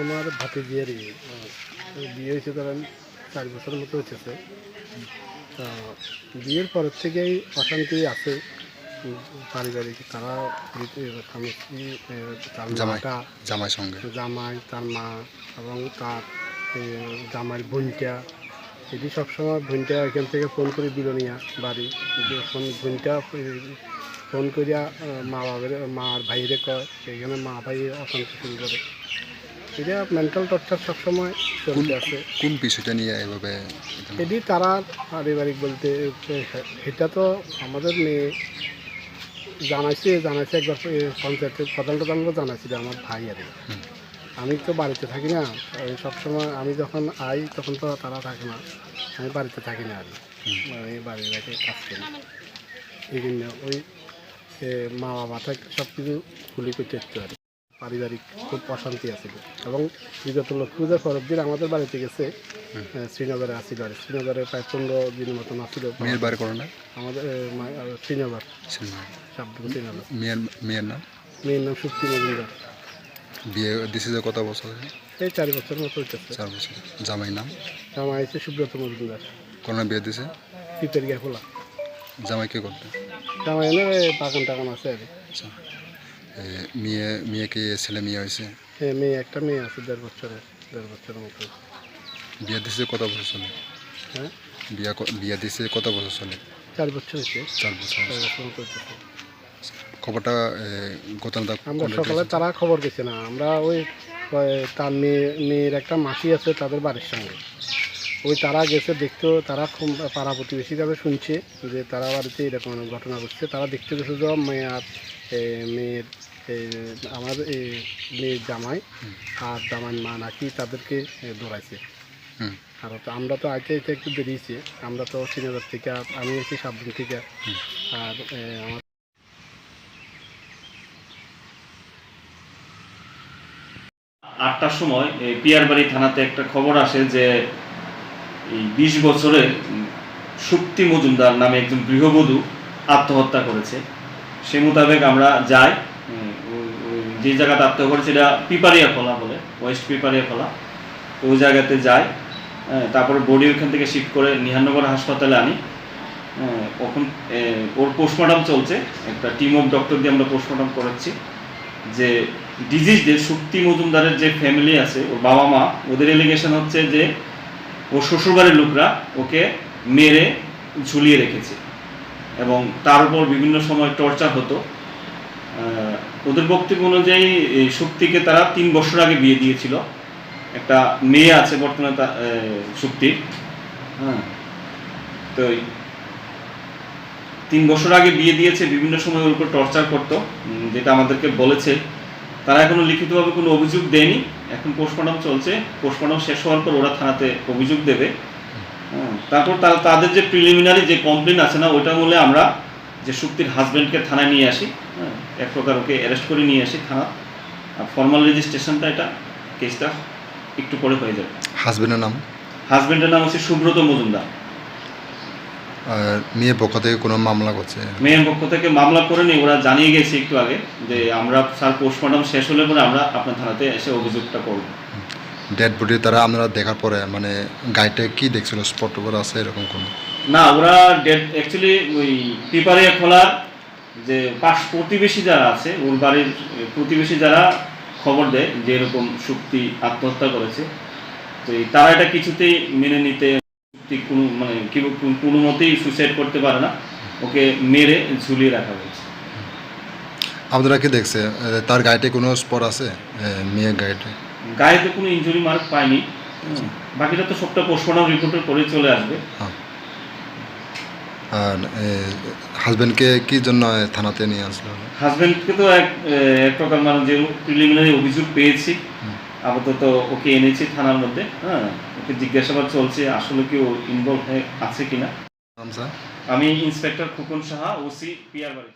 আমার ভাতিজিয়ারই বিয়ে হয়েছে ধরেন 4 বছরের মতো হয়েছে। তা বিয়ের পরের থেকেই অশান্তি আছে পারিবারিক। তারা স্বামী স্ত্রী, তার মাটা, জামাই সঙ্গে জামাই, তার মা এবং তার জামাইয়ের বোনটা, এটি সবসময় বোনটা এখান থেকে ফোন করে দিল নিয়া বাড়ি। যখন বোনটা ফোন করিয়া মার ভাইরে কয়, সেখানে মা ভাই অশান্তি শুরু করে। এটা মেন্টাল টর্চার সবসময় চলতে আছে। কোন বিষয়টা নিয়ে এভাবে? এটি তারা পারিবারিক বলতে এটা তো আমাদের মেয়ে জানাইছে একবার পঞ্চায়েতের প্রধানকে জানাইছিল আমার ভাই। আর আমি তো বাড়িতে থাকি না, সবসময় আমি যখন আই তখন তো তারা থাকে না, আমি বাড়িতে থাকি না। আর আমি বাড়ির বাইরে কাজ করি, এই জন্য ওই মা বাবা থেকে সব কিছু খুলি করতে একটু আর পারিবারিক খুব অশান্তি আছিল। এবং বিগত লক্ষ্মী পূজার পরের দিন আমাদের বাড়িতে গেছে, শ্রীনগরে আসছিল। আর শ্রীনগরে প্রায় 15 দিনের মতন আসছিল। মেয়ের বাড়ি করে না আমাদের শ্রীনগর, শ্রীনগর। মেয়ের নাম শক্তি মজুমদার। বিয়ে দিছে যে কত বছর? এই 4 বছরের মতো হচ্ছে। 4 বছর। জামাই নাম? জামাই হচ্ছে সুব্রত মজুমদার। কোন বিয়ে দিছে? পিপের গিয়া খোলা। জামাই কি করতে? জামাই এনে বাগান টাগান আছে আর। আচ্ছা, মেয়ে কি ছেলে মেয়ে হয়েছে? হ্যাঁ, একটা মেয়ে আছে 1.5 বছরের মতো। বিয়ে দিছে কত বছর চলে? হ্যাঁ, বিয়ে দিছে কত বছর চলে? 4 বছর হয়েছে। 4 বছর। খবরটা আমরা সকালে তারা খবর গেছে না, আমরা ওই তার মেয়ের একটা মাসি আছে তাদের বাড়ির সঙ্গে, ওই তারা গেছে দেখতেও। তারা খুব পাড়া প্রতিবেশী হিসাবে শুনছে যে তারা বাড়িতে এরকম ঘটনা ঘটছে। তারা দেখতে গেছে যে মেয়ের আমার মেয়ের জামাই আর জামাই মা নাকি তাদেরকে দৌড়াইছে। আর আমরা তো আইতে একটু বেরিয়েছি, আমরা তো শ্রীনগর থেকে, আমি এসেছি 7 দিন থেকে। আর আমার 8টার সময় পিয়ারবাড়ি থানাতে একটা খবর আসে যে এই 20 বছরের শক্তি মজুমদার নামে একজন গৃহবধূ আত্মহত্যা করেছে। সে মোতাবেক আমরা যাই, যে জায়গাতে আত্মহত্যা করেছে এটা পিপারিয়া খোলা বলে, ওয়েস্ট পিপারিয়া খোলা। ওই জায়গাতে যাই, তারপরে বডি ওইখান থেকে শিফট করে নিহানগর হাসপাতালে আনি। ওখান ওর পোস্টমর্টম চলছে, একটা টিম অফ ডক্টর দিয়ে আমরা পোস্টমর্টম করাচ্ছি। যে ডিজিজদের শক্তি মজুমদারের যে ফ্যামিলি আছে, ওর বাবা মা, ওদের এলিগেশন হচ্ছে যে ওর শ্বশুরবাড়ির লোকরা ওকে মেরে ঝুলিয়ে রেখেছে এবং তার উপর বিভিন্ন সময় টর্চার হতো। ওদের বক্তব্য অনুযায়ী শক্তিকে তারা 3 বছর আগে বিয়ে দিয়েছিল। একটা মেয়ে আছে বর্তমানে শক্তির। তো 3 বছর আগে বিয়ে দিয়েছে, বিভিন্ন সময় ওর উপর টর্চার করতো, যেটা আমাদেরকে বলেছে। তারা এখনো লিখিতভাবে কোনো অভিযোগ দেয়নি, এখন পোস্টমর্টম চলছে। পোস্টমর্টম শেষ হওয়ার পর ওরা থানাতে অভিযোগ দেবে। তারপর তাদের যে প্রিলিমিনারি যে কমপ্লেন আছে না, ওইটা বলে আমরা যে শক্তির হাজব্যান্ডকে থানায় নিয়ে আসি, এক প্রকার ওকে অ্যারেস্ট করে নিয়ে আসি থানা। আর ফর্মাল রেজিস্ট্রেশনটা, এটা কেসটা একটু পরে হয়ে যাবে। হাজব্যান্ডের নাম হচ্ছে সুব্রত মজুমদার। মেয়ের পক্ষ থেকে কোনো মামলা করছে? মেয়ের পক্ষ থেকে মামলা করেনি, ওরা জানিয়ে গেছে একটু আগে যে আমরা স্যার পোস্টমর্টম শেষ হলে পরে আমরা আপনার থানাতে এসে অভিযোগটা করব। ডেড বডি তারা আপনারা দেখার পরে মানে গাড়িটা কি দেখছিল, স্পট উপর আছে এরকম কোনো? না, ওরা ডেড অ্যাকচুয়ালি ওই পিপারিয়া খোলার যে প্রতিবেশী যারা আছে, ওর বাড়ির প্রতিবেশী যারা খবর দেয় যে এরকম শক্তি আত্মহত্যা করেছে, তো তারা এটা কিছুতেই মেনে নিতে কোনো মতেই সুইসাইড করতে পারে না, ওকে মেরে ঝুলিয়ে রাখা হয়েছে। আপনারা কি দেখছে তার গাড়িতে কোনো স্পট আছে? মেয়ের গাড়িতে কোনো ইনজুরি মার্ক পায়নি, বাকিটা তো সবটা পোস্টমর্টম রিপোর্টের পরে চলে আসবে। আর হাজব্যান্ডকে কি জন্য থানাতে নিয়ে আসলো? হাজব্যান্ডকে তো এক প্রকার মানে যে প্রিলিমিনারি অভিযোগ পেয়েছি, আপাতত ওকে এনেছি থানার মধ্যে। ওকে জিজ্ঞাসাবাদ চলছে আসলে কি ও ইনভলভ আছে কিনা। স্যার, আমি ইন্সপেক্টর খোকন সাহা, ওসি পিয়ারবাড়ি।